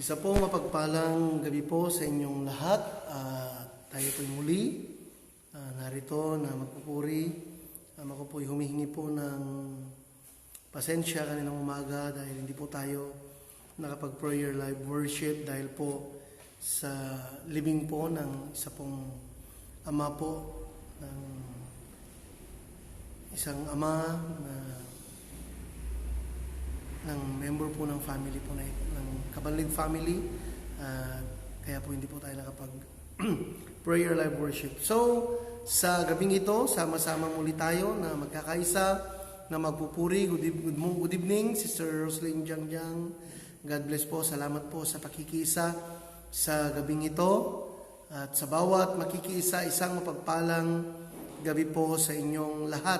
Isa po mapagpalang gabi po sa inyong lahat. Tayo po'y muli narito na magpupuri. Ako po'y humihingi po ng pasensya kaninang umaga dahil hindi po tayo nakapag-prayer live worship dahil po sa libing po ng isa pong ama po, ng isang ama ng member po ng family po na ng Kabanlig family, kaya po hindi po tayo nakapag prayer live worship. So sa gabing ito, sama-sama muli tayo na magkakaisa na magpupuri. Good evening, Sister Roslyn Jangjang. God bless po. Salamat po sa pakikisa sa gabing ito at sa bawat makikiisa, isang mapagpalang gabi po sa inyong lahat.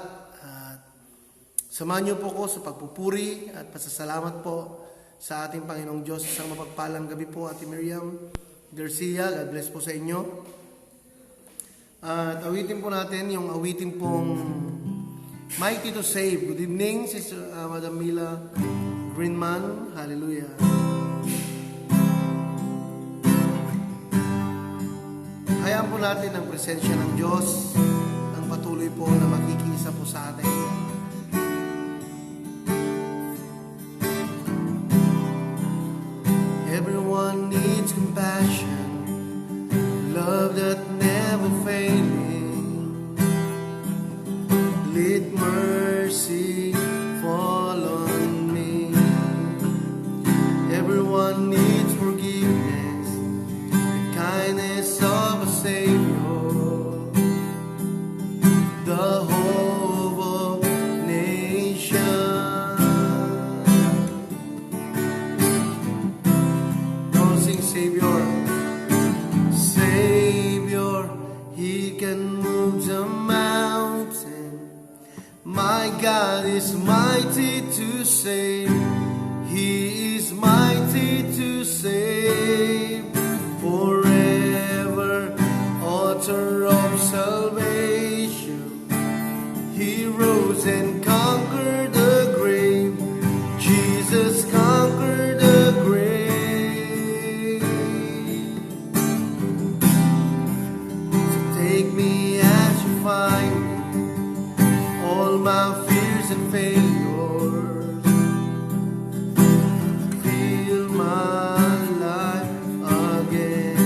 Samahan niyo po ko sa pagpupuri at pasasalamat po sa ating Panginoong Diyos. Isang mapagpalang gabi po, Ate Miriam Garcia. God bless po sa inyo. At awitin po natin yung awitin pong Mighty to Save. Good evening, Sister Madam Mila Greenman. Hallelujah. Hayaan po natin ang presensya ng Diyos ang patuloy po na makikisa po sa atin. Everyone needs compassion, love that never failing. Let mercy fall on me. Everyone needs forgiveness, the kindness of a Savior, the hope of nations. Savior, Savior, He can move the mountain. My God is mighty to save. He is mighty to save. Forever, author of salvation. He rose and conquered the grave. Jesus conquered the grave. Take me as you find me, all my fears and failures. Feel my life again.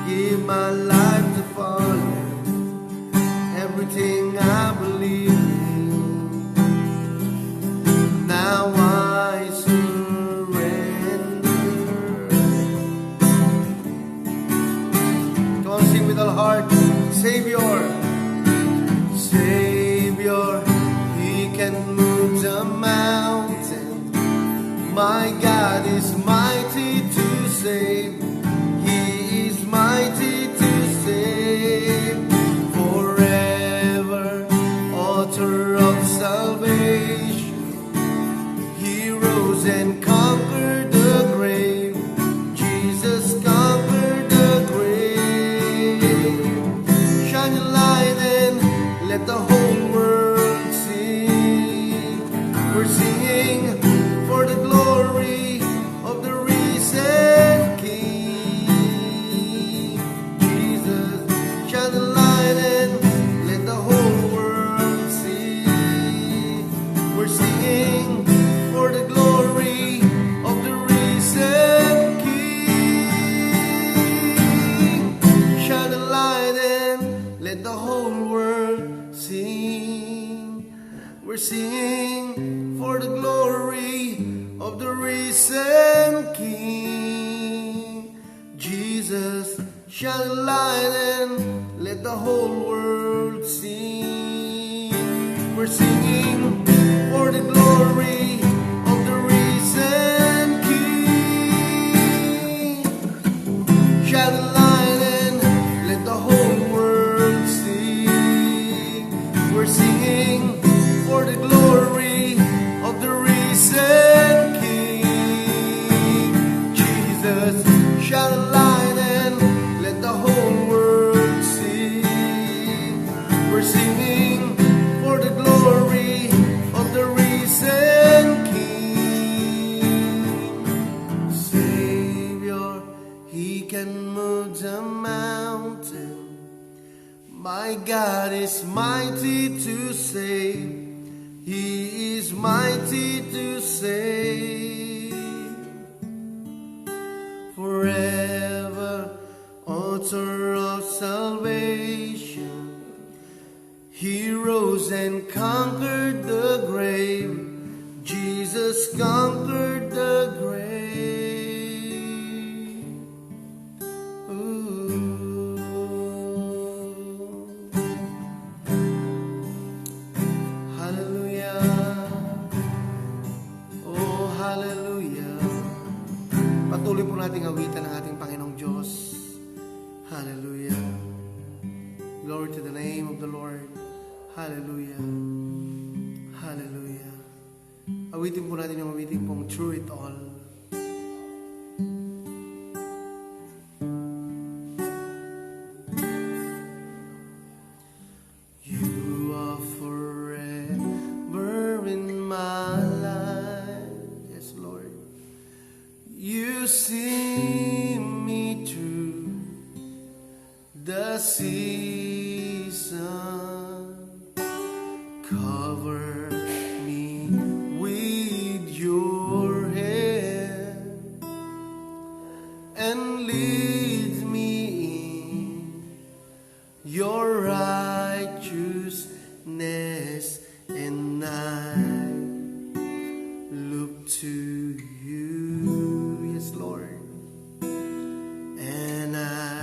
Give my life to follow everything I believe in. Now I surrender. Come on, sing with all heart. Savior, Savior, He can move the mountain. My God is mighty to save. He is mighty to save. Forever, author of salvation. He rose and conquered the grave. Jesus conquered the grave. Shine your light and let the whole world see. We're singing for the glory of the risen King. Jesus, shine the light and let the whole world see. We're singing for the glory of the risen King. Shine the light and let the whole world sing. We're singing for the glory of the risen King. Jesus, shine the light and let the whole world sing. We're singing for the glory of the risen King. Shine the light and let the whole world sing. We're singing for the glory of the risen King. Jesus, shine the light and let the whole world see. We're singing for the glory mighty to save. Forever, author of salvation, He rose and conquered the grave. Jesus conquered the grave. Ooh. Hallelujah. Oh, hallelujah. Patuloy po nating awitan ang ating Panginoong Diyos. Hallelujah. Glory to the name of the Lord. Hallelujah. Hallelujah. Awitin po natin yung awitin pong Through It All. You are forever in my life. Yes, Lord. You see me through the season. Cover me with your hand and lead me in your righteousness, and I look to you, yes, Lord, and I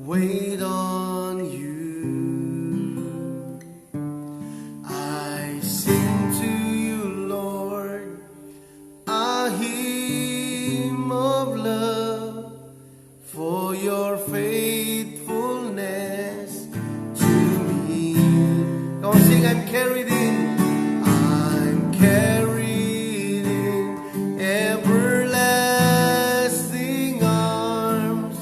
wait on you. I sing to you, Lord, a hymn of love for your faithfulness to me. Come on, sing, I'm carried in. I'm carried in everlasting arms.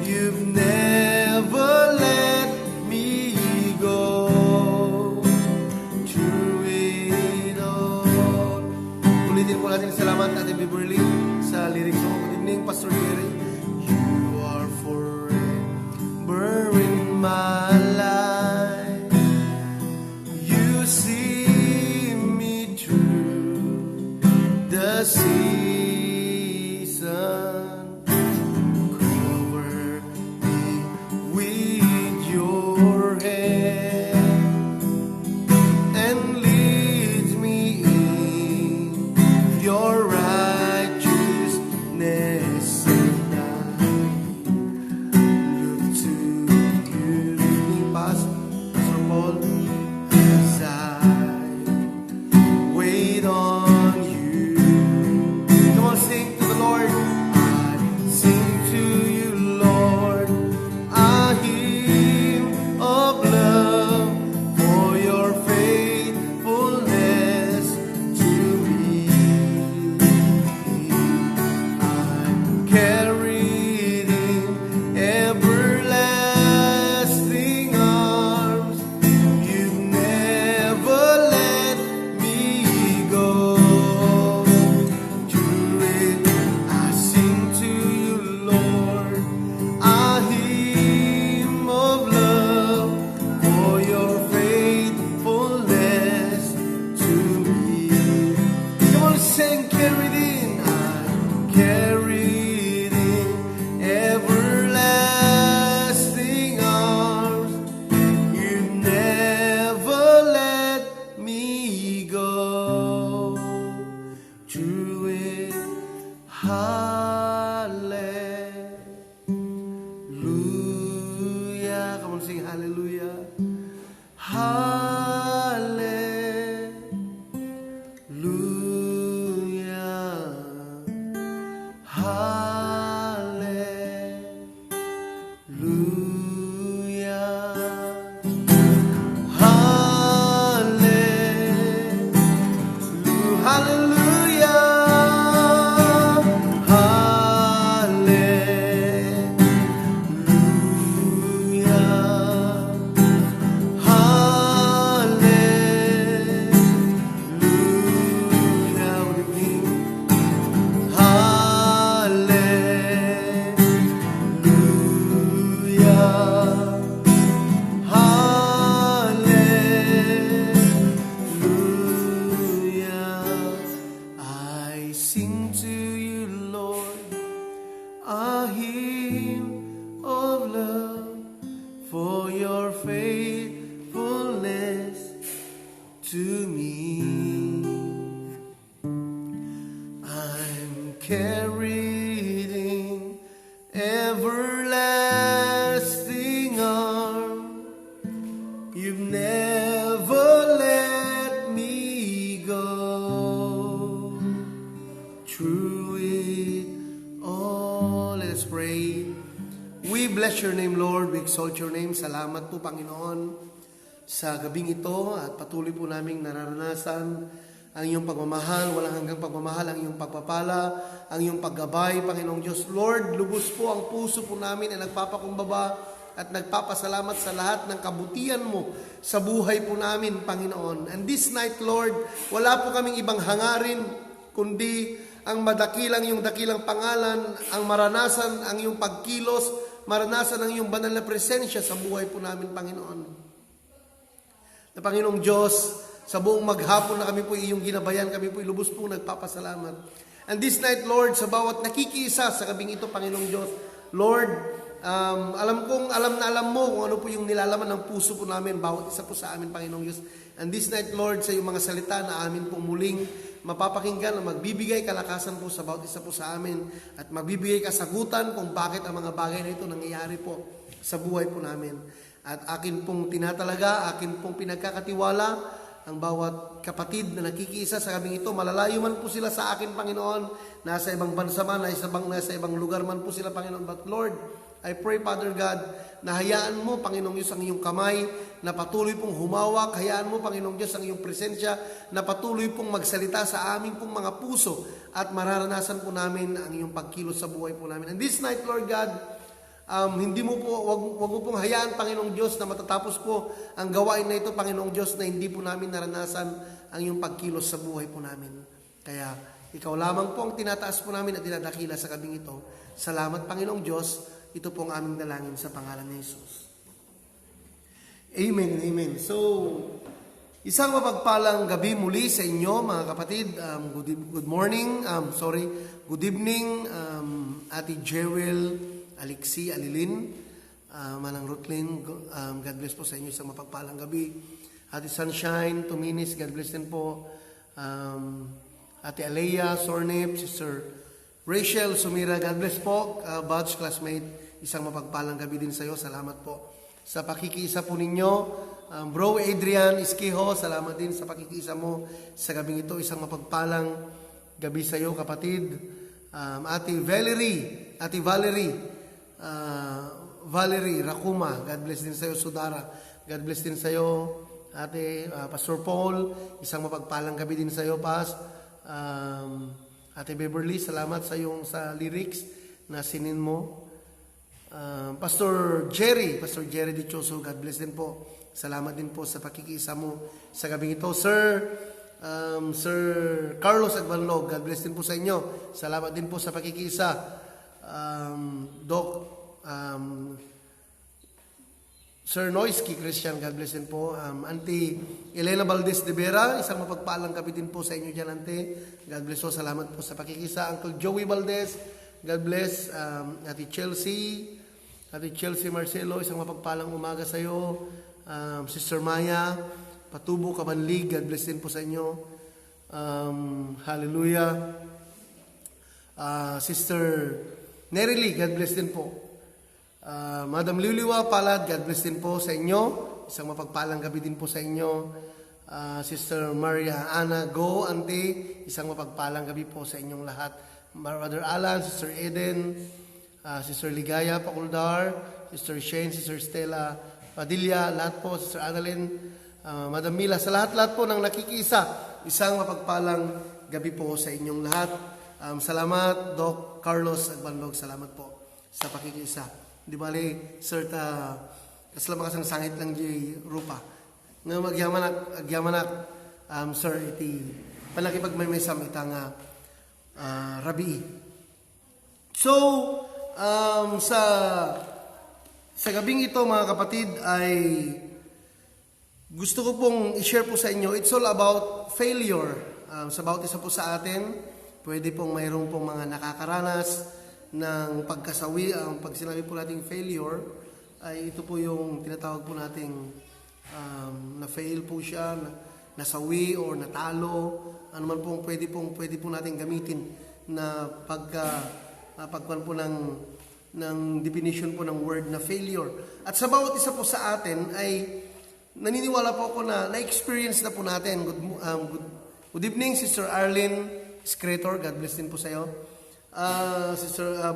You've never let me go. Through it all. Ulitin po natin salamat Ate Beverly sa lyrics mo. Good evening, Pastor Gary. You are forever in my life. You see me through the season. Cover me with your hand and lead me in your righteousness, and to me. I'm carried in everlasting arm. You've never let me go. Through it all, let's pray. We bless your name, Lord. We exalt your name. Salamat po, Panginoon, sa gabing ito at patuloy po naming nararanasan ang iyong pagmamahal, walang hanggang pagmamahal, ang iyong pagpapala, ang iyong paggabay, Panginoong Diyos. Lord, lubos po ang puso po namin ay nagpapakumbaba at nagpapasalamat sa lahat ng kabutihan mo sa buhay po namin, Panginoon. And this night, Lord, wala po kaming ibang hangarin, kundi ang madakilang iyong dakilang pangalan, ang maranasan ang iyong pagkilos, maranasan ang iyong banal na presensya sa buhay po namin, Panginoon. Na Panginoong Diyos, sa buong maghapon na kami po iyong ginabayan, kami po lubos po nagpapasalamat. And this night, Lord, sa bawat nakikiisa sa gabing ito, Panginoong Diyos, Lord, alam mo kung ano po yung nilalaman ng puso po namin, bawat isa po sa amin, Panginoong Diyos. And this night, Lord, sa iyong mga salita na amin pong muling mapapakinggan na magbibigay kalakasan po sa bawat isa po sa amin at magbibigay kasagutan kung bakit ang mga bagay na ito nangyayari po sa buhay po namin. At akin pong tinatalaga, akin pong pinagkakatiwala ang bawat kapatid na nakikiisa sa kaming ito. Malalayo man po sila sa akin, Panginoon. Nasa ibang bansa man, nasa ibang lugar man po sila, Panginoon. But Lord, I pray, Father God, na hayaan mo, Panginoong Diyos, ang iyong kamay na patuloy pong humawak. Hayaan mo, Panginoong Diyos, ang iyong presensya na patuloy pong magsalita sa aming pong mga puso at mararanasan po namin ang iyong pagkilos sa buhay po namin. And this night, Lord God, hindi mo po, wag mo pong hayaan, Panginoong Diyos, na matatapos po ang gawain na ito, Panginoong Diyos, na hindi po namin naranasan ang iyong pagkilos sa buhay po namin. Kaya, ikaw lamang po ang tinataas po namin at dinadakila sa gabing ito. Salamat, Panginoong Diyos. Ito po ang aming dalangin sa pangalan ni Jesus. Amen and amen. So, isang mapagpalang gabi muli sa inyo, mga kapatid. Good morning, good evening, Ate Jewel, Alexi, Alilin, Manang Rutlin, God bless po sa inyo, isang mapagpalang gabi. Ate Sunshine, Tuminis, God bless din po. Ate Alea, Sornip, Sister Rachel, Sumira, God bless po. Batch classmate, isang mapagpalang gabi din sa iyo. Salamat po sa pakikiisa po ninyo. Bro Adrian Iskiho, salamat din sa pakikiisa mo sa gabing ito. Isang mapagpalang gabi sa iyo, kapatid. Ate Valerie Rakuma, God bless din sa iyo. Sudara, God bless din sa iyo. Ate Pastor Paul, isang mapagpalang gabi din sa iyo, Pas. Ate Beverly, salamat sa iyong sa lyrics na sinin mo. Pastor Jerry Dichoso, God bless din po. Salamat din po sa pakikiisa mo sa gabing ito. Sir Carlos Agbanlog, God bless din po sa inyo. Salamat din po sa pakikiisa. Sir Noisky Christian, God bless din po. Auntie Elena Valdez de Vera, isang mapagpaalang gabi din po sa inyo dyan, Auntie. God bless po, salamat po sa pakikisa. Uncle Joey Valdez, God bless. Ate Chelsea Marcelo, isang mapagpaalang umaga sa iyo. Sister Maya Patubo Kabanlig, God bless din po sa inyo. Hallelujah. Sister Nerily, God bless din po. Madam Liliwa Palad, God bless din po sa inyo. Isang mapagpalang gabi din po sa inyo. Sister Maria Ana Go, Auntie, isang mapagpalang gabi po sa inyong lahat. Brother Alan, Sister Eden, Sister Ligaya Pakuldar, Sister Shane, Sister Stella Padilla, lahat po, Sister Annalyn, Madam Mila, sa lahat po ng nakikisa, isang mapagpalang gabi po sa inyong lahat. Salamat, Doc Carlos Agbanlog, salamat po sa pakikisa. Di bali, Sir, kasalamat kasang sangit lang di Rupa. Nga magyamanak, Sir, iti panakipagmaymaysam itang Rabii. So, sa gabing ito, mga kapatid, ay gusto ko pong i-share po sa inyo, it's all about failure. Sa bawat isa po sa atin, pwede pong mayroong pong mga nakakaranas ng pagkasawi. Pag sinabi po nating failure, ay ito po yung tinatawag po nating na-fail po siya, nasawi or natalo, ano man pong pwede po natin gamitin na pagkuhan po ng definition po ng word na failure. At sa bawat isa po sa atin ay naniniwala po ako na na-experience na po natin. Good evening, Sister Arlene Scrator. God bless din po sa iyo.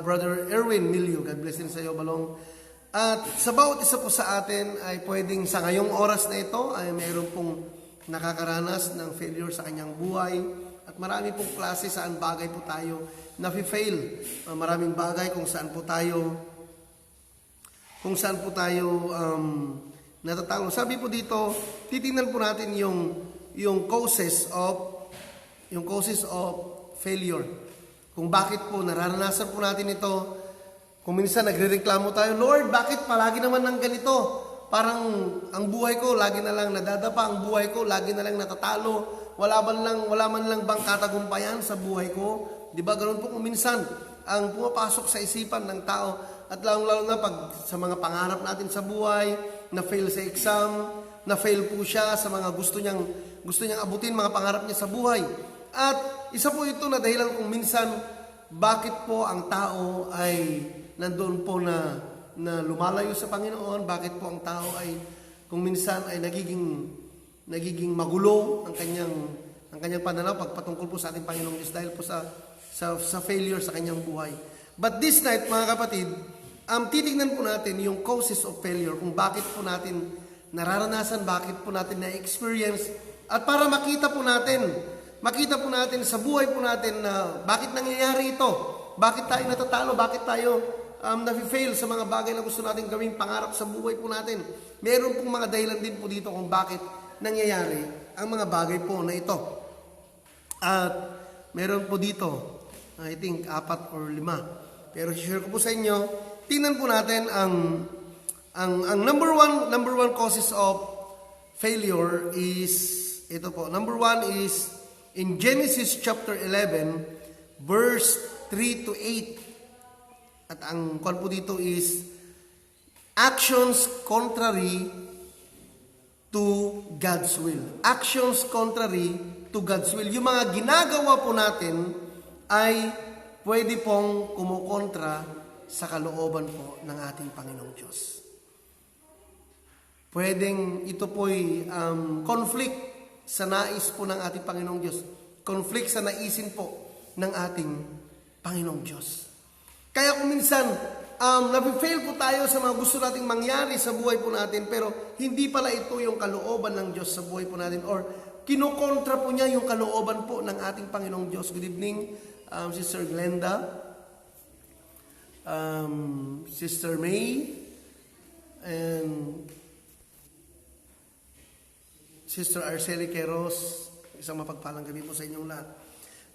Brother Erwin Milio. God bless din sa iyo, Balong. At sa bawat isa po sa atin ay pwedeng sa ngayong oras na ito ay mayroon pong nakakaranas ng failure sa kanyang buhay. At marami pong klase saan bagay po tayo nafi-fail. Maraming bagay kung saan po tayo natatalo. Sabi po dito, titingnan po natin yung causes of failure. Kung bakit po nararanasan po natin ito. Kung minsan nagrereklamo tayo, Lord, bakit palagi naman ng ganito? Parang ang buhay ko lagi na lang nadadapa, ang buhay ko lagi na lang natatalo. Wala man lang bang katagumpayan sa buhay ko? 'Di ba? Ganoon po kung minsan ang pumapasok sa isipan ng tao at lalo na pag sa mga pangarap natin sa buhay, na-fail sa exam, na-fail po siya sa mga gusto niyang abutin, mga pangarap niya sa buhay. At isa po ito na dahilan kung minsan bakit po ang tao ay nandoon po na lumalayo sa Panginoon, bakit po ang tao ay kung minsan ay nagiging magulo ang kanyang pananaw pagpatungkol po sa ating Panginoong Diyos dahil po sa failure sa kanyang buhay. But this night, mga kapatid, titignan po natin yung causes of failure, kung bakit po natin nararanasan, bakit po natin na-experience, at para makita po natin sa buhay po natin na bakit nangyayari ito, bakit tayo natatalo, bakit tayo nafi-fail sa mga bagay na gusto natin gawing pangarap sa buhay po natin. Meron pong mga dahilan din po dito kung bakit nangyayari ang mga bagay po na ito. At meron po dito, I think 4 or 5. Pero share ko po sa inyo, tingnan po natin ang number one causes of failure is ito po. Number 1 is in Genesis chapter 11 verse 3 to 8. At ang call po dito is actions contrary to God's will. Actions contrary to God's will. Yung mga ginagawa po natin ay pwede pong kumukontra sa kalooban po ng ating Panginoong Diyos. Pwedeng ito po'y conflict sa nais po ng ating Panginoong Diyos. Conflict sa naisin po ng ating Panginoong Diyos. Kaya kung minsan, nafe-fail po tayo sa mga gusto nating mangyari sa buhay po natin, pero hindi pala ito yung kalooban ng Diyos sa buhay po natin, or kinukontra po niya yung kalooban po ng ating Panginoong Diyos. Good evening, Sister Glenda, Sister May, and Sister Arceli Queros. Isang mapagpalang gabi po sa inyong lahat.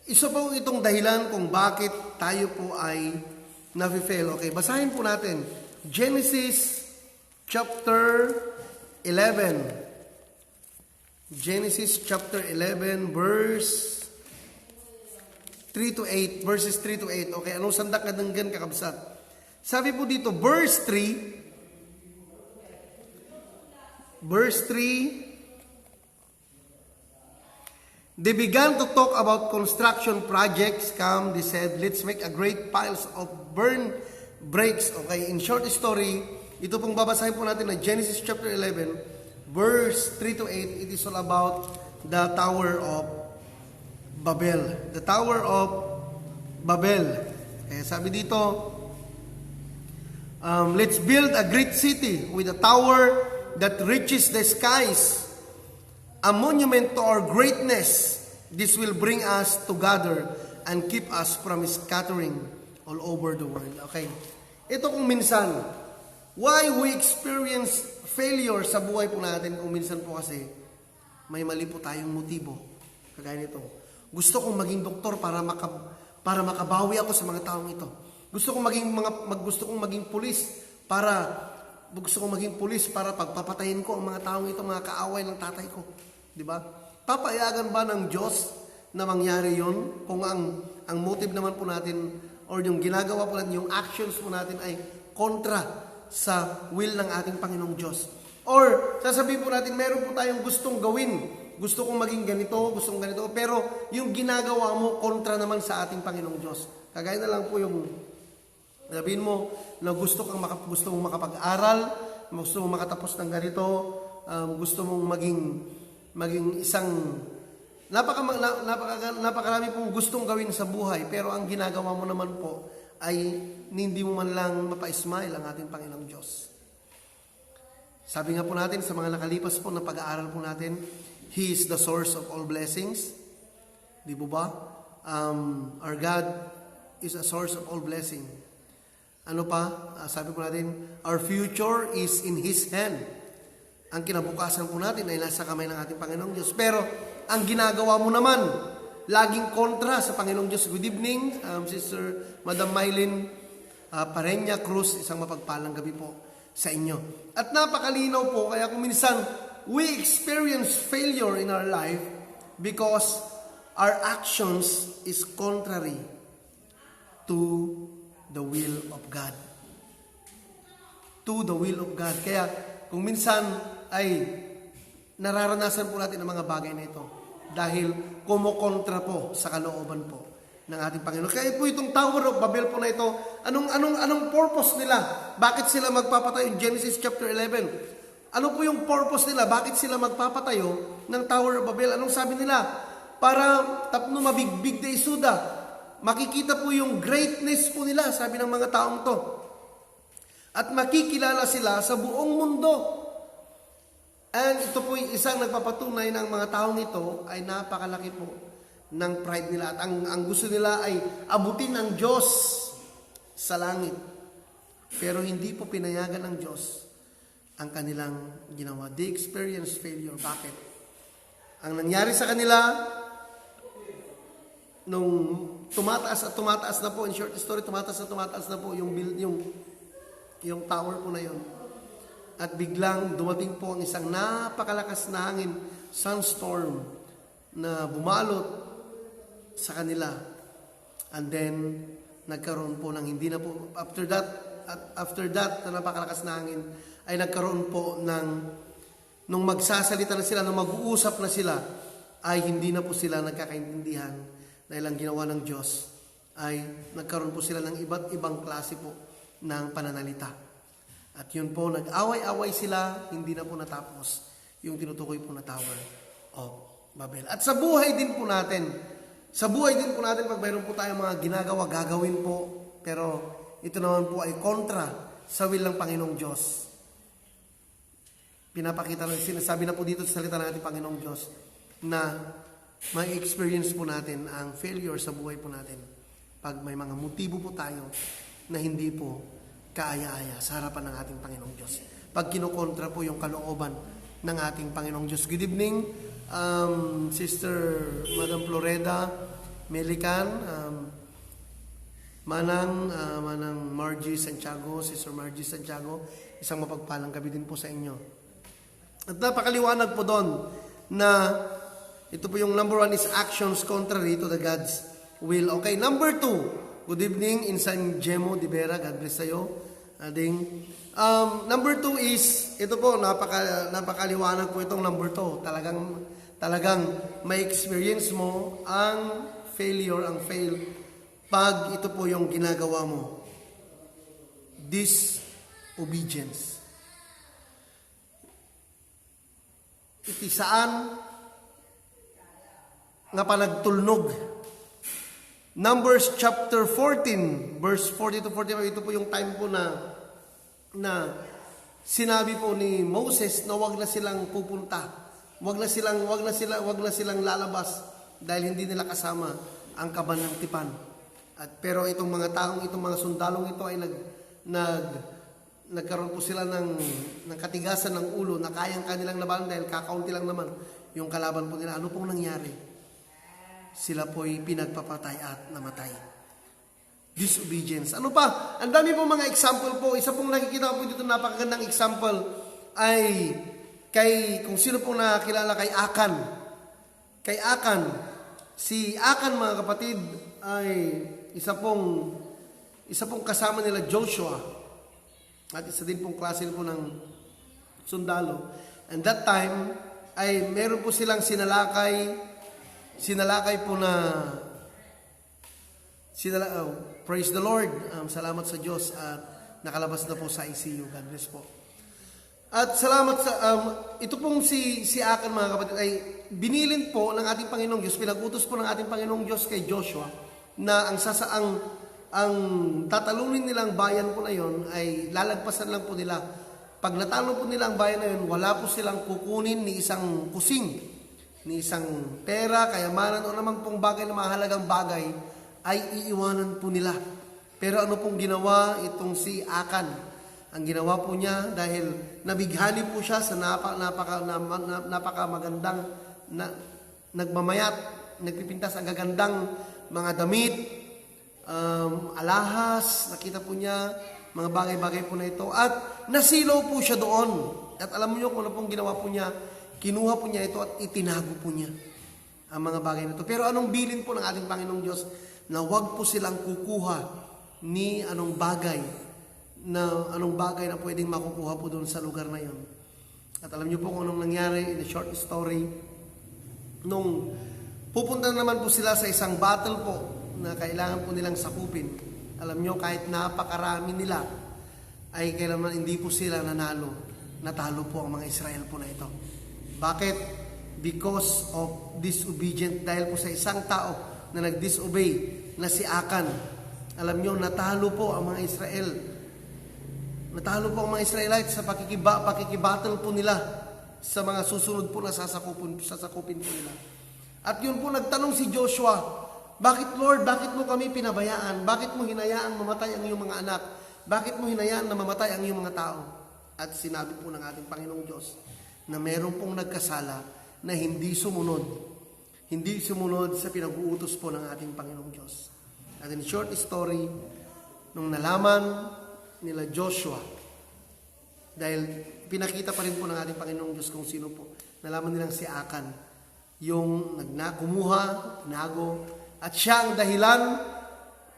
Isa po itong dahilan kung bakit tayo po ay nafe-fail. Okay, basahin po natin. Genesis chapter 11. Genesis chapter 11 verse 3 to 8. Verses 3 to 8. Okay, anong sandak na danggan kakabsat? Sabi po dito, verse 3, they began to talk about construction projects. Come, they said, let's make a great piles of burn bricks. Okay, in short story, ito pong babasahin po natin na Genesis chapter 11, verse 3 to 8. It is all about the Tower of Babel. The Tower of Babel. Okay, sabi dito, let's build a great city with a tower that reaches the skies, a monument to our greatness. This will bring us together and keep us from scattering all over the world. Okay. Ito kung minsan, why we experience failure sa buhay po natin, kung minsan po kasi may mali po tayong motibo. Kagaya nito. Gusto kong maging doktor para makabawi ako sa mga taong ito. Gusto kong maging pulis para pagpapatayin ko ang mga taong ito, mga kaaway ng tatay ko. Di ba? Papayagan ba ng Diyos na mangyari yon kung ang motive naman po natin or yung ginagawa po natin, yung actions po natin ay kontra sa will ng ating Panginoong Diyos? Or sasabihin po natin, meron po tayong gustong gawin gusto kong maging ganito, gusto kong ganito, pero yung ginagawa mo kontra naman sa ating Panginoong Diyos. Kagaya na lang po yung sabihin mo na gusto mong makapag-aral, gusto mong makatapos ng ganito, gusto mong maging isang napakarami pong gustong gawin sa buhay, pero ang ginagawa mo naman po ay hindi mo man lang mapa-smile ang ating Panginoong Diyos. Sabi nga po natin sa mga nakalipas po na pag-aaral po natin, He is the source of all blessings. Di po ba? Our God is a source of all blessing. Ano pa? Sabi po natin, our future is in His hand. Ang kinabukasan po natin ay nasa kamay ng ating Panginoong Diyos. Pero ang ginagawa mo naman, laging kontra sa Panginoong Diyos. Good evening, Sister Madam Mylene Parenya Cruz. Isang mapagpalang gabi po sa inyo. At napakalinaw po, kaya kung minsan, we experience failure in our life because our actions is contrary to the will of God. To the will of God. Kaya kung minsan ay nararanasan po natin ang mga bagay na ito dahil kumokontra po sa kalooban po ng ating Panginoon. Kaya po itong Tower of Babel po na ito, anong purpose nila? Bakit sila magpapatayo? In Genesis chapter 11, ano po yung purpose nila? Bakit sila magpapatayo ng Tower of Babel? Anong sabi nila? Para tapno mabigbig na isuda. Makikita po yung greatness po nila, sabi ng mga taong to. At makikilala sila sa buong mundo. And ito po yung isang nagpapatunay ng mga taong ito ay napakalaki po ng pride nila. At ang gusto nila ay abutin ang Diyos sa langit. Pero hindi po pinayagan ng Diyos ang kanilang ginawa. They experienced failure. Bakit? Ang nangyari sa kanila, nung tumataas na po, in short story, tumataas na po yung tower po na yun. At biglang dumating po ang isang napakalakas na hangin, sunstorm, na bumalot sa kanila. And then, nagkaroon po ng hindi na po, after that, na napakalakas na hangin, ay nagkaroon po ng, nung magsasalita na sila, nung mag-uusap na sila, ay hindi na po sila nagkakaintindihan dahil ang ginawa ng Diyos ay nagkaroon po sila ng iba't ibang klase po ng pananalita. At yun po, nag-away-away sila, hindi na po natapos yung tinutukoy po na Tower of Babel. At sa buhay din po natin, pag mayroon po tayong mga ginagawa, gagawin po, pero ito naman po ay kontra sa will ng Panginoong Diyos. Pinapakita na, sinasabi na po dito sa salita ng ating Panginoong Diyos na may experience po natin ang failure sa buhay po natin pag may mga motibo po tayo na hindi po kaaya-aya sa harapan ng ating Panginoong Diyos. Pag kinukontra po yung kalooban ng ating Panginoong Diyos. Good evening, Sister Madam Floreda Melican, Manang Margie Santiago, Sister Margie Santiago, isang mapagpalang gabi din po sa inyo. At napakaliwanag po doon na ito po yung number 1 is actions contrary to the God's will. Okay, number 2, good evening, Insan Gemo de Vera, God bless tayo. Number 2 is, ito po, napakaliwanag po itong number 2. Talagang may experience mo ang failure, ang fail, pag ito po yung ginagawa mo. Disobedience. Itisaan nga panagtulnog. Numbers chapter 14, verse 40 to 45, ito po yung time po na sinabi po ni Moses na wag na silang pupunta. Wag na silang lalabas dahil hindi nila kasama ang kaban ng tipan. Pero itong mga sundalong ito ay nagkaroon po sila ng katigasan ng ulo na kayang kanilang labanan dahil kakaunti lang naman yung kalaban po nila. Ano pong nangyari? Sila po'y pinagpapatay at namatay. Disobedience. Ano pa? Ang dami pong mga example po. Isa pong nakikita po dito napakagandang example ay kung sino pong nakakilala kay Akan. Kay Akan. Si Akan, mga kapatid, ay isa pong kasama nila Joshua. At isa din pong klase po ng sundalo. And that time ay meron po silang sinalakay po na praise the Lord. Salamat sa Diyos at nakalabas na po sa ICU. God bless po. At salamat sa ito pong si Akan, mga kapatid, ay binilin po ng ating Panginoong Diyos, pinag-utos po ng ating Panginoong Diyos kay Joshua na ang tatalunin nilang bayan po na yon ay lalagpasan lang po nila. Pag natalo po nila ang bayan na yun, wala po silang kukunin ni isang kusing, ni isang pera, kayamanan o naman pong bagay na mahalagang bagay ay iiwanan po nila. Pero ano pong ginawa itong si Akan? Ang ginawa po niya, dahil nabighani po siya sa napaka magandang nagmamayat, nagpipintas ang gagandang mga damit, alahas, nakita po niya mga bagay-bagay po na ito, at nasilaw po siya doon. At alam niyo kung ano pong ginawa po niya, kinuha po niya ito at itinago po niya ang mga bagay na ito. Pero anong bilin po ng ating Panginoong Diyos? Na huwag po silang kukuha ni anong bagay na pwedeng makukuha po doon sa lugar na yon. At alam niyo po kung anong nangyari in a short story. Nung pupunta naman po sila sa isang battle po na kailangan po nilang sakupin, alam niyo, kahit napakarami nila, ay kailangan hindi po sila nanalo. Natalo po ang mga Israel po na ito. Bakit? Because of disobedient. Dahil po sa isang tao na nag-disobey na si Akan, alam niyo, natalo po ang mga Israel. Natalo po ang mga Israelites sa pakikibattle po nila sa mga susunod po na sasakupin po nila. At yun po, nagtanong si Joshua, bakit Lord, bakit mo kami pinabayaan? Bakit mo hinayaang mamatay ang iyong mga anak? Bakit mo hinayaan na mamatay ang iyong mga tao? At sinabi po ng ating Panginoong Diyos na meron pong nagkasala na hindi sumunod sa pinag-uutos po ng ating Panginoong Diyos. At in short story, nung nalaman nila Joshua, dahil pinakita pa rin po ng ating Panginoong Diyos kung sino po, nalaman nilang si Akan, yung kumuha, tinago, at siya ang dahilan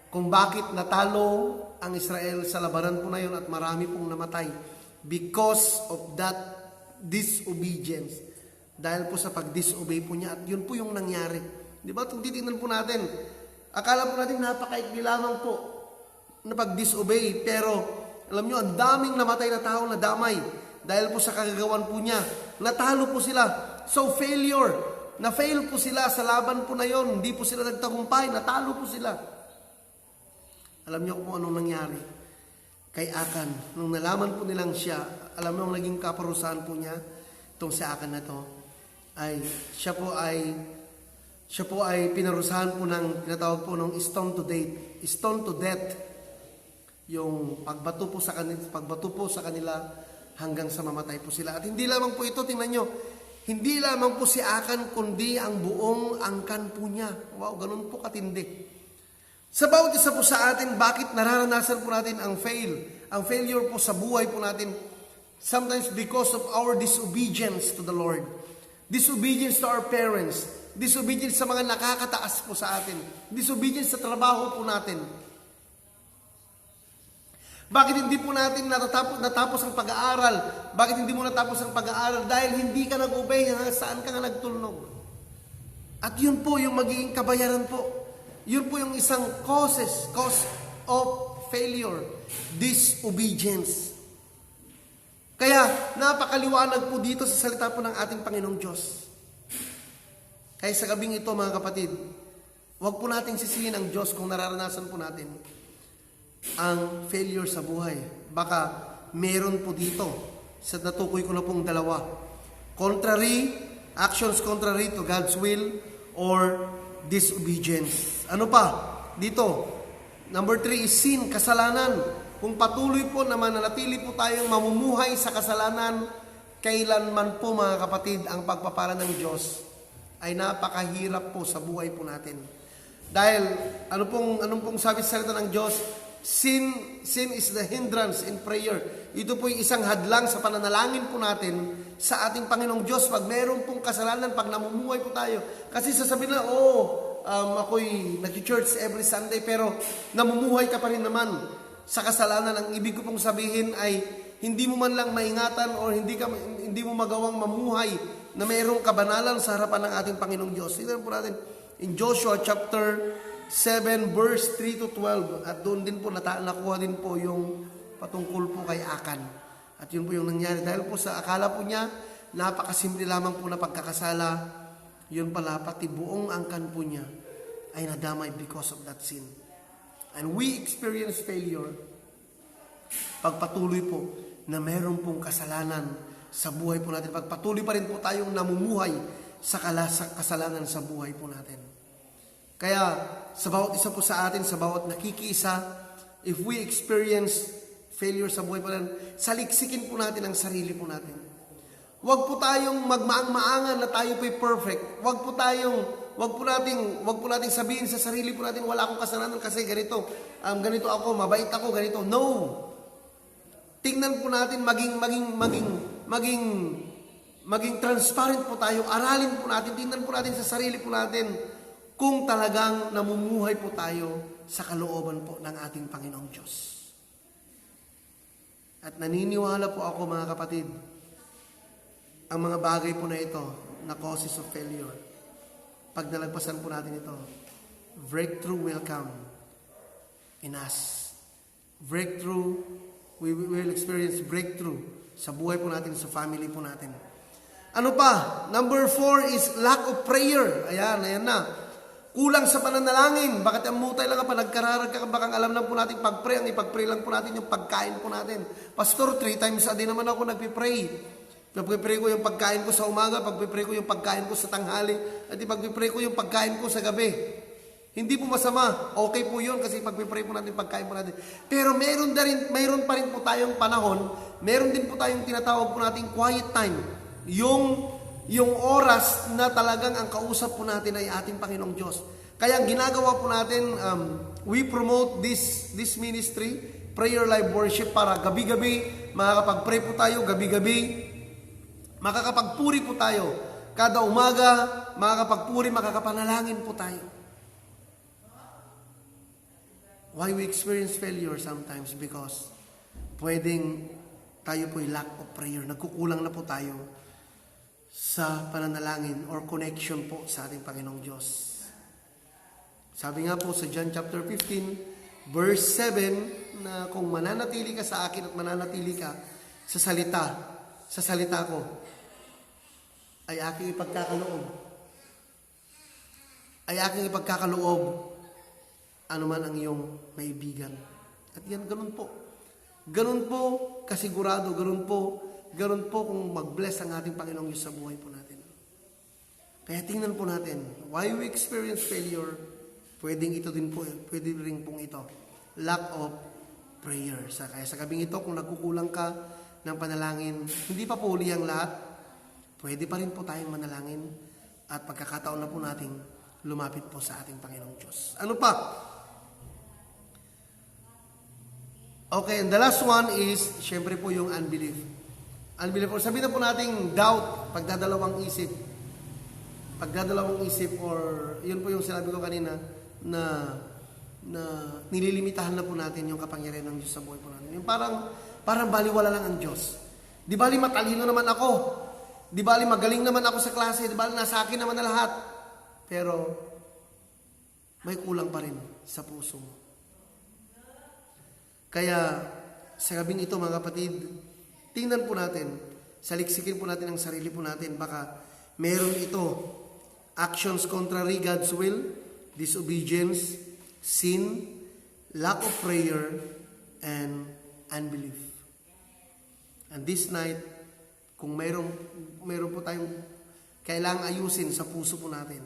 kung bakit natalo ang Israel sa labanan po na yun at marami pong namatay because of that disobedience. Dahil po sa pag-disobey po niya, at yun po yung nangyari. Di ba? Kung titignan po natin, akala po natin napakaikli lamang po na pag-disobey, pero alam nyo, ang daming namatay na tao na damay dahil po sa kagagawan po niya. Natalo po sila. So failure. Na-fail po sila sa laban po na yon. Hindi po sila nagtagumpay. Natalo po sila. Alam niyo kung anong nangyari kay Akan. Nung nalaman po nilang siya, alam niyo ang naging kaparusahan po niya, itong si Akan na to, ay siya po ay pinarusahan po ng tinatawag po ng stone to death. Yung pagbato po sa kanila hanggang sa mamatay po sila. At hindi lamang po ito, tingnan nyo, hindi lamang po si Akan, kundi ang buong angkan po niya. Wow, ganun po katindi. Sa bawat isa po sa atin, bakit nararanasan po natin ang failure po sa buhay po natin? Sometimes because of our disobedience to the Lord. Disobedience to our parents. Disobedience sa mga nakakataas po sa atin. Disobedience sa trabaho po natin. Bakit hindi po natin natapos ang pag-aaral? Bakit hindi mo natapos ang pag-aaral? Dahil hindi ka nag-obey, saan ka nga nagtulnog. At yun po yung magiging kabayaran po. Yun po yung isang cause of failure. Disobedience. Kaya napakaliwanag po dito sa salita po ng ating Panginoong Diyos. Kaya sa gabing ito, mga kapatid, huwag po nating sisihin ang Diyos kung nararanasan po natin ang failure sa buhay. Baka meron po dito sa natukoy ko na pong dalawa. Actions contrary to God's will or disobedience. Ano pa? Dito, number 3 is sin, kasalanan. Kung patuloy po na mananatili po tayong mamumuhay sa kasalanan, kailanman po, mga kapatid, ang pagpapala ng Diyos ay napakahirap po sa buhay po natin. Dahil anong pong sabi sa salita ng Diyos? Sin is the hindrance in prayer. Ito po yung isang hadlang sa pananalangin po natin sa ating Panginoong Diyos. Pag meron pong kasalanan, pag namumuhay po tayo. Kasi sasabihin na, ako'y nag-church every Sunday, pero namumuhay ka pa rin naman sa kasalanan. Ang ibig ko pong sabihin ay hindi mo man lang maingatan o hindi mo magawang mamuhay na mayroong kabanalan sa harapan ng ating Panginoong Diyos. Tingnan po natin in Joshua chapter 7 verse 3 to 12. At doon din po nakuha din po yung patungkol po kay Akan. At yun po yung nangyari. Dahil po sa akala po niya, napakasimple lamang po na pagkakasala, yun pala pati buong angkan po niya ay nadamay because of that sin. And we experience failure pagpatuloy po na meron pong kasalanan sa buhay po natin. Pagpatuloy pa rin po tayong namumuhay sa kasalanan sa buhay po natin. Kaya sa bawat isa po sa atin, sa bawat nakikiisa, if we experience failure sa buhay po natin, saliksikin po natin ang sarili po natin. Huwag po tayong magmaang-maangan na tayo po'y perfect. Huwag po nating sabihin sa sarili po natin, wala akong kasalanan kasi ganito ako, mabait ako, ganito. No. Tingnan po natin maging transparent po tayo. Aralin po natin, tingnan po natin sa sarili po natin kung talagang namumuhay po tayo sa kalooban po ng ating Panginoong Diyos. At naniniwala po ako, mga kapatid, ang mga bagay po na ito na causes of failure, pag nalagpasan po natin ito, breakthrough will come in us. Breakthrough, we will experience breakthrough sa buhay po natin, sa family po natin. Ano pa? Number 4 is lack of prayer. Ayan na. Kulang sa pananalangin. Bakit ang mutay lang ka pa, nagkararag ka, bakang alam lang po natin pag-pray. Ang ipag-pray lang po natin yung pagkain po natin. Pastor, 3 times a day naman ako nagpipray. Pag-pray ko yung pagkain ko sa umaga, pag-pray ko yung pagkain ko sa tanghali, at pag-pray ko yung pagkain ko sa gabi. Hindi po masama. Okay po yun kasi pag-pray po natin, pagkain po natin. Pero mayroon pa rin po tayong panahon, mayroon din po tayong tinatawag po nating quiet time. Yung oras na talagang ang kausap po natin ay ating Panginoong Diyos. Kaya ang ginagawa po natin, we promote this ministry, Prayer Live Worship, para gabi-gabi makakapag-pray po tayo, gabi-gabi makakapagpuri po tayo. Kada umaga, makakapagpuri, makakapanalangin po tayo. Why we experience failure sometimes? Because pwedeng tayo po'y lack of prayer. Nagkukulang na po tayo sa pananalangin or connection po sa ating Panginoong Diyos. Sabi nga po sa John chapter 15, verse 7, na kung mananatili ka sa akin at mananatili ka sa salita ko, ay aking ipagkakaloob anuman ang iyong maibigan. At yan, ganun po. Ganun po kasigurado, ganun po kung mag-bless ang ating Panginoong Diyos sa buhay po natin. Kaya tingnan po natin, why we experience failure, pwede rin pong ito, lack of prayer. Kaya sa gabing ito, kung nagkukulang ka ng panalangin, hindi pa po huli ang lahat, pwede pa rin po tayong manalangin at pagkakataon na po nating lumapit po sa ating Panginoong Diyos. Ano pa? Okay, and the last one is, syempre po yung unbelief. Unbelief, or sabihin na po nating doubt, pagdadalawang isip, or yun po yung sinabi ko kanina, na nililimitahan na po natin yung kapangyarihan ng Diyos sa buhay po natin. Yung parang baliwala lang ang Diyos. Di bali matalino naman ako, di bali magaling naman ako sa klase, di bali nasa akin naman na lahat, pero may kulang pa rin sa puso mo. Kaya sa gabing ito, mga kapatid, tingnan po natin, saliksikin po natin ang sarili po natin. Baka meron ito, actions contrary God's will, disobedience, sin, lack of prayer, and unbelief. And this night, kung meron po tayong kailangang ayusin sa puso po natin,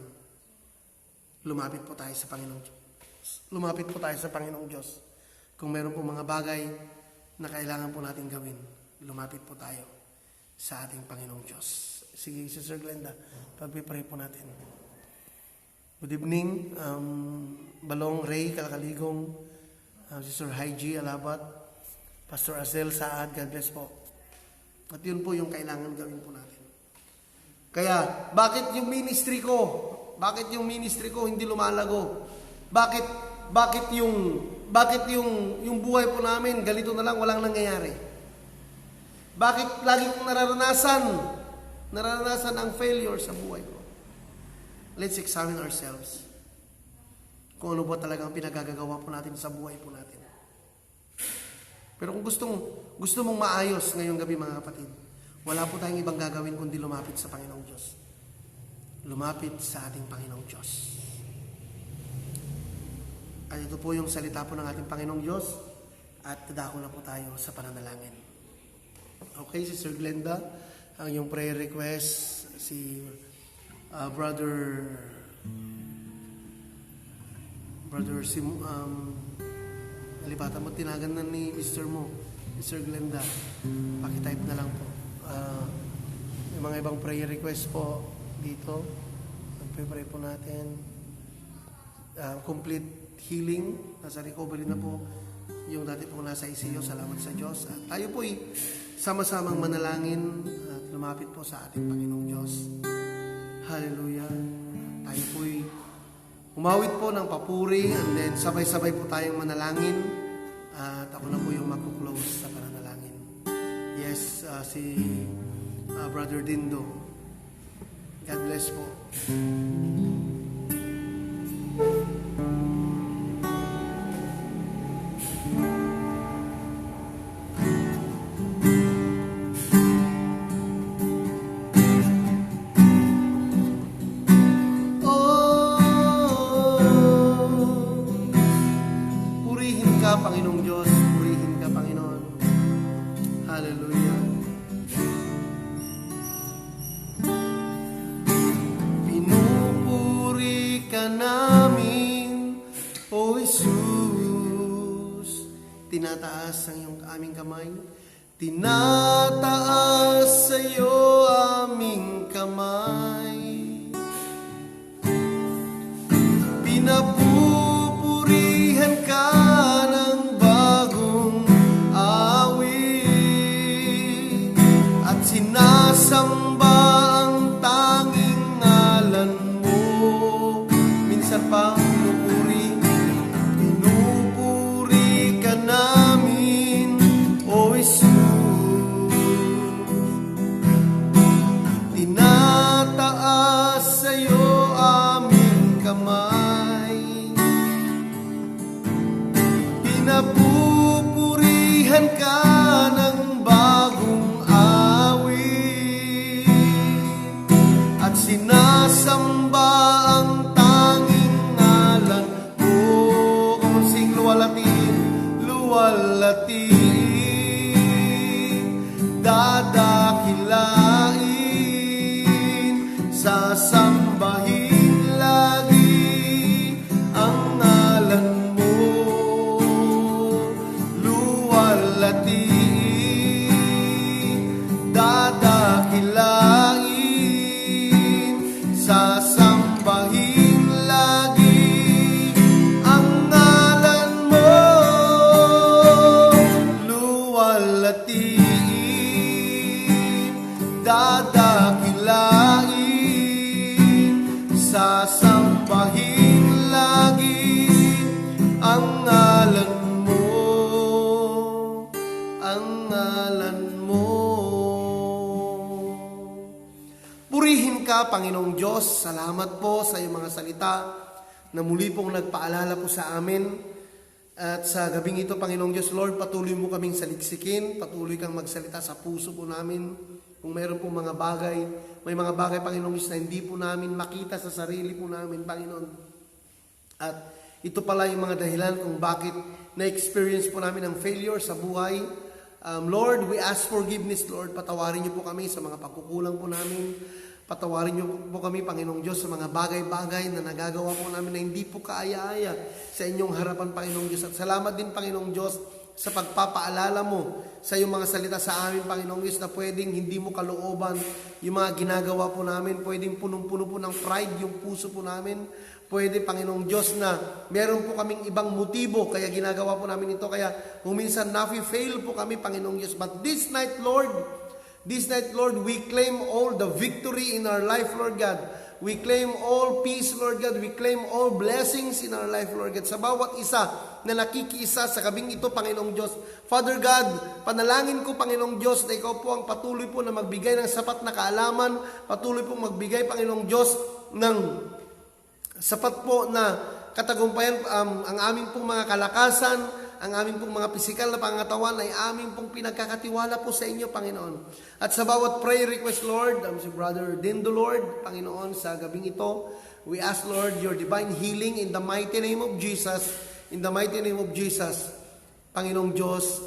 lumapit po tayo sa Panginoong Diyos. Lumapit po tayo sa Panginoong Diyos. Kung meron po mga bagay na kailangan po natin gawin, lumapit po tayo sa ating Panginoong Diyos. Sige, Sister Glenda, pag-pray po natin. Good evening, Balong Ray Kalakaligong, Sister Haiji Alabat, Pastor Azel Saad, God bless po. At yun po yung kailangan gawin po natin. Kaya, bakit yung ministry ko hindi lumalago? Bakit yung buhay po namin ganito na lang, walang nangyayari? Bakit lagi kong nararanasan naranasan ang failure sa buhay ko. Let's examine ourselves. Kung ano ba talagang pinagagagawa po natin sa buhay po natin. Pero kung gusto mong maayos ngayong gabi mga kapatid, wala po tayong ibang gagawin kundi lumapit sa Panginoong Diyos. Lumapit sa ating Panginoong Diyos. At ito po yung salita po ng ating Panginoong Diyos at dadako na po tayo sa pananalangin. Okay, Sister Glenda, ang iyong prayer request, si Brother nalipatan mo, tinagan na ni Mr. mo, Mr. Glenda, pakitype na lang po. May mga ibang prayer request po dito. Pray po natin. Complete healing, nasa recovery na po yung dati po nasa ICU. Salamat sa Diyos. At tayo po sama-samang manalangin at lumapit po sa ating Panginoong Diyos. Hallelujah. Tayo po umawit po ng papuri and then sabay-sabay po tayong manalangin at ako na po yung magkuklose sa pananalangin. Yes, si Brother Dindo. God bless po. Panginoong Diyos, purihin ka, Panginoon. Hallelujah. Pinupuri ka namin, O Jesus. Tinataas ang iyong aming kamay. Tinataas sa iyo aming kamay. Pinapupurihan ka ng bagong awit at sinasamba ang tanging ngalan mo. Minsan pa pinupuri ka namin, O Jesus. Tinataas sa iyo aming kamay. Pinapupurihan ka ng bagong awit at sinasamba ang tanging ngalan mo. Kung luwalatin, dadakilain, sasambahin lagi ang ngalan mo. Dadakilain, sasambahin lagi ang ngalan mo. Luwalatin, dadakilain, sasambahin lagi ang ngalan mo. Ang ngalan mo. Purihin ka, Panginoong Diyos. Salamat po sa iyong mga salita na muli pong nagpaalala po sa amin. At sa gabing ito, Panginoong Diyos, Lord, patuloy mo kaming saliksikin. Patuloy kang magsalita sa puso po namin. Kung mayroon pong mga bagay, may mga bagay, Panginoong Diyos, na hindi po namin makita sa sarili po namin, Panginoon. At ito pala yung mga dahilan kung bakit na-experience po namin ang failure sa buhay. Lord, we ask forgiveness, Lord. Patawarin niyo po kami sa mga pagkukulang po namin. Patawarin niyo po kami, Panginoong Diyos, sa mga bagay-bagay na nagagawa po namin na hindi po kaaya-aya sa inyong harapan, Panginoong Diyos. At salamat din, Panginoong Diyos, sa pagpapaalala mo sa iyong mga salita sa amin, Panginoong Diyos, na pwedeng hindi mo kalooban yung mga ginagawa po namin. Pwedeng punong-puno po ng pride yung puso po namin. Pwede, Panginoong Diyos, na meron po kaming ibang motibo kaya ginagawa po namin ito. Kaya kung minsan nafi-fail po kami, Panginoong Diyos. But this night, Lord, we claim all the victory in our life, Lord God. We claim all peace, Lord God. We claim all blessings in our life, Lord God. Sa bawat isa na nakikiisa sa gabing ito, Panginoong Diyos. Father God, panalangin ko, Panginoong Diyos, na ikaw po ang patuloy po na magbigay ng sapat na kaalaman, patuloy po magbigay, Panginoong Diyos, ng sapat po na katagumpayan, ang aming pong mga kalakasan, ang aming pong mga pisikal na pangatawan ay aming pong pinagkakatiwala po sa inyo, Panginoon. At sa bawat prayer request, Lord, si Brother Dindo, Lord, Panginoon, sa gabing ito, we ask, Lord, your divine healing in the mighty name of Jesus. In the mighty name of Jesus, Panginoong Diyos,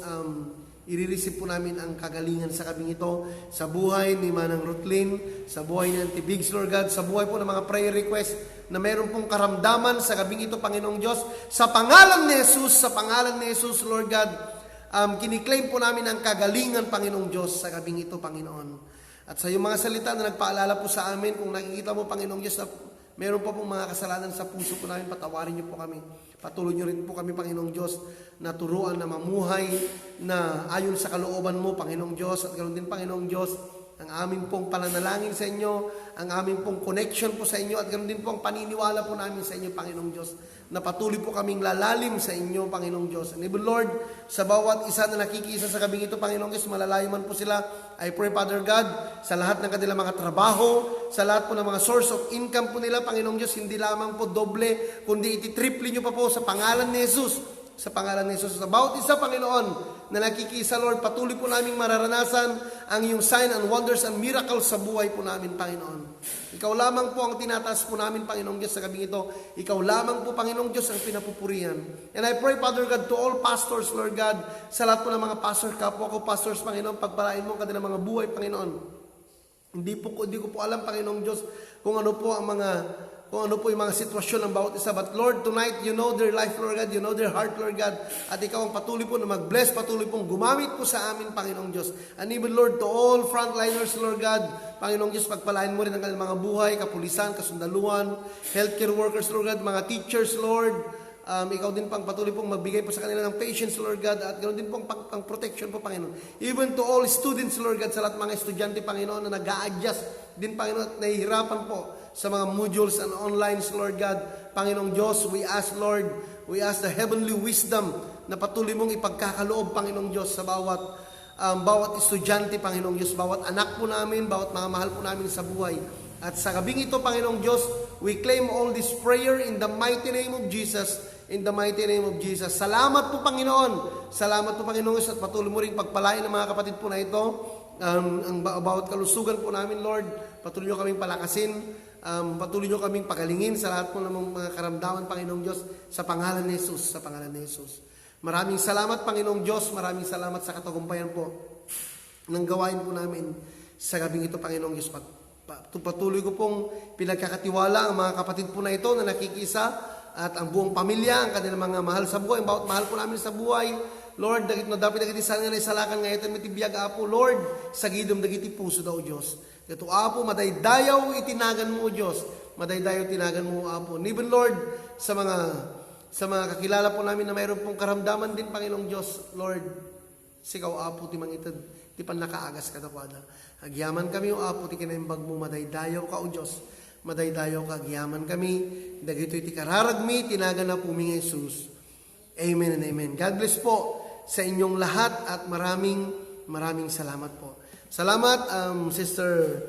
i-receive po namin ang kagalingan sa gabing ito, sa buhay ni Manang Rutlin, sa buhay ni Auntie Biggs, Lord God, sa buhay po ng mga prayer request na mayroon pong karamdaman sa gabing ito, Panginoong Diyos. Sa pangalan ni Jesus, Lord God, kiniklaim po namin ang kagalingan, Panginoong Diyos, sa gabing ito, Panginoon. At sa iyong mga salita na nagpaalala po sa amin, kung nakikita mo, Panginoong Diyos, na meron pa pong mga kasalanan sa puso po namin, patawarin niyo po kami. Patuloy niyo rin po kami, Panginoong Diyos, na turuan na mamuhay na ayon sa kalooban mo, Panginoong Diyos. At ganoon din, Panginoong Diyos, ang aming pong pananalangin sa inyo, ang aming pong connection po sa inyo, at ganoon din po ang paniniwala po namin sa inyo, Panginoong Diyos, na patuloy po kaming lalalim sa inyo, Panginoong Diyos. And even Lord, sa bawat isa na nakikisa sa gabing ito, Panginoong Diyos, malalayo man po sila, I pray, Father God, sa lahat ng kanilang mga trabaho, sa lahat po ng mga source of income po nila, Panginoong Diyos, hindi lamang po doble, kundi iti-triple nyo pa po sa pangalan ni Jesus. Sa pangalan ni Jesus. Sa bawat isa, Panginoon, na nakikisa, Lord, patuloy po naming mararanasan ang iyong sign and wonders and miracles sa buhay po namin, Panginoon. Ikaw lamang po ang tinataas po namin, Panginoong Diyos, sa gabing ito. Ikaw lamang po, Panginoong Diyos, ang pinapupurihan. And I pray, Father God, to all pastors, Lord God, sa lahat po ng mga pastor, kapwa ko, pastors, Panginoon, pagpalain mo ang kanilang mga buhay, Panginoon. Hindi ko po alam, Panginoong Diyos, kung ano po yung mga sitwasyon ng bawat isa. But Lord, tonight, you know their life, Lord God. You know their heart, Lord God. At ikaw ang patuloy po na mag-bless, patuloy pong gumamit po sa amin, Panginoong Diyos. And even, Lord, to all frontliners, Lord God, Panginoong Diyos, pagpalain mo rin ang kanilang mga buhay, kapulisan, kasundaluhan, healthcare workers, Lord God, mga teachers, Lord. Ikaw din pang patuloy pong magbigay po sa kanila ng patience, Lord God, at ganoon din pong pang protection po, Panginoon. Even to all students, Lord God, sa lahat mga estudyante, Panginoon, na nag-a-adjust din, Panginoon, at nahihirapan po sa mga modules and online, Lord God. Panginoong Diyos, we ask, Lord, we ask the heavenly wisdom na patuloy mong ipagkakaloob, Panginoong Diyos, sa bawat estudyante, Panginoong Diyos, bawat anak po namin, bawat mga mahal po namin sa buhay. At sa gabing ito, Panginoong Diyos, we claim all this prayer in the mighty name of Jesus. In the mighty name of Jesus. Salamat po, Panginoon. Salamat po, Panginoon, at patuloy mo rin pagpalain ng mga kapatid po na ito. Ang bawat kalusugan po namin, Lord, patuloy nyo kaming palakasin. Patuloy nyo kaming pagalingin sa lahat po ng mga karamdaman, Panginoong Diyos, sa pangalan ni Jesus. Sa pangalan ni Jesus. Maraming salamat, Panginoong Diyos. Maraming salamat sa katagumpayan po ng gawain po namin sa gabing ito, Panginoong Diyos. Patuloy ko pong pinagkakatiwala ang mga kapatid po na ito na nakikisa at ang buong pamilya, ang kanilang mga mahal sa buhay, ang bawat mahal po namin sa buhay. Lord, dagit no dapat dagiti saan nga na isalakan ngayon, may tibiyag apo, Lord, sa gidom dagiti puso daw, Diyos. Ito apo, madaydayaw itinagan mo, Diyos. Madaydayaw itinagan mo, apo. Even Lord, sa mga kakilala po namin na mayroon pong karamdaman din, Panginoong Diyos, Lord, sikaw apo, timang itad, ti pan nakaagas kadakwada. Agyaman kami, o apo, ti kinaimbag mo, madaydayaw ka, o Diyos. Madaydayaw ka, agyaman kami, dagito iti kararagmi, tinagan na po mi Jesus. Amen and amen. God bless po sa inyong lahat at maraming salamat po. Salamat, Sister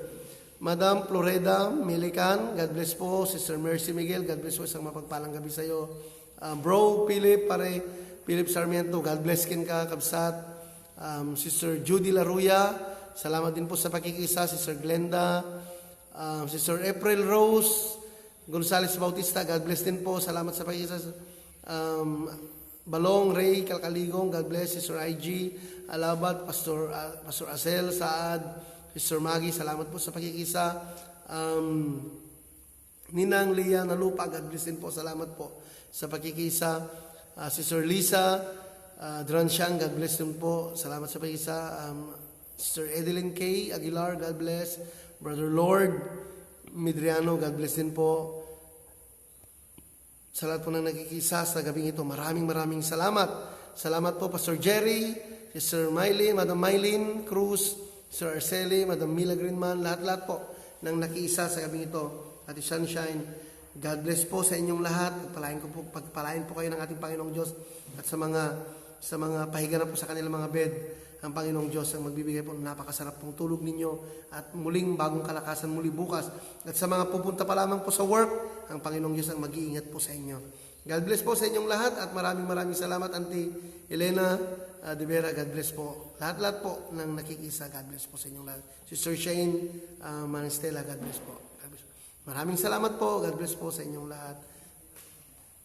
Madam Floreda Milican. God bless po. Sister Mercy Miguel. God bless po. Isang mapagpalang gabi sa iyo. Bro Philip Sarmiento. God bless kin ka, kabsat. Sister Judy Laruya. Salamat din po sa pakikisa. Sister Glenda. Sister April Rose Gonzales Bautista. God bless din po. Salamat sa pakikisa. Balong Ray Calcaligong. God bless. Sister IG Alabat, Pastor Asel Saad, Sister Maggie, salamat po sa pakikisa. Ninang Lia Nalupa, God bless din po, salamat po sa pakikisa. Sister Lisa Dransyang, God bless din po, salamat sa pakikisa. Sister Edeline K. Aguilar, God bless. Brother Lord Midriano, God bless din po. Sa lahat po ng nagkikisa sa gabing ito, maraming salamat. Salamat po, Pastor Jerry, Sister Mylene, Madam Mylene Cruz, Sir Arceli, Madam Mila Greenman, lahat-lahat po ng nakiisa sa gabing ito. Ate Sunshine. God bless po sa inyong lahat. Pagpalain po kayo ng ating Panginoong Diyos. At sa mga pahiga na po sa kanilang mga bed, ang Panginoong Diyos ang magbibigay po ng napakasarap pong tulog ninyo at muling bagong kalakasan muli bukas. At sa mga pupunta pa lamang po sa work, ang Panginoong Diyos ang mag-iingat po sa inyo. God bless po sa inyong lahat at maraming salamat, Auntie Elena De Vera. God bless po. Lahat po ng nakikisa, God bless po sa inyong lahat. Sister Shane Manistela, God bless po. God bless. Maraming salamat po. God bless po sa inyong lahat.